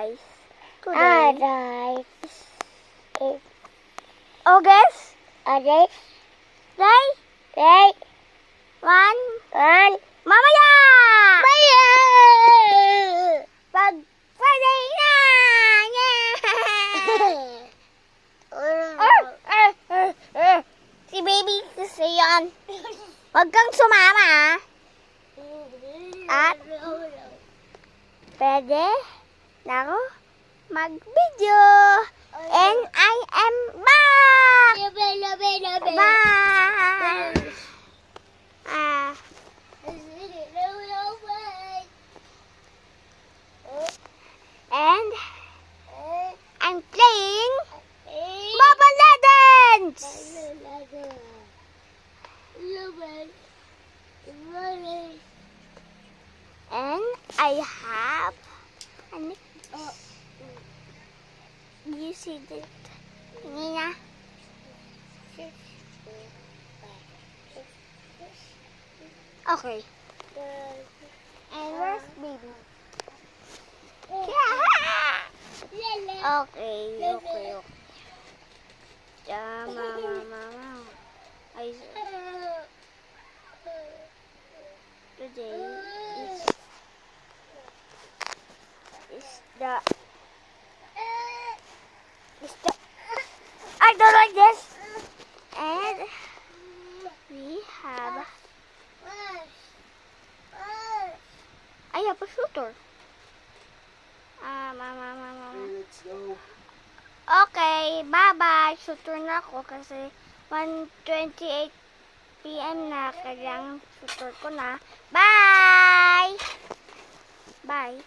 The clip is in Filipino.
guys. Today. Alright. August. Alright. Day. Right. One. One. Mamaya! Maya! Pag Friday na! Si baby kasi yan. Huwag kang sumama, ah. At pwede na ako mag-video. And I am back! Bye! And I'm playing Mobile Legends! And I have you see that? Nina? Okay. And where's baby? Okay. Mama. Today is the I don't like this. And we have I have a shooter. Mama. Let's go. Okay, bye-bye. Shooter na ako kasi 1:28 PM na. Kaya shooter ko na. Bye! Bye.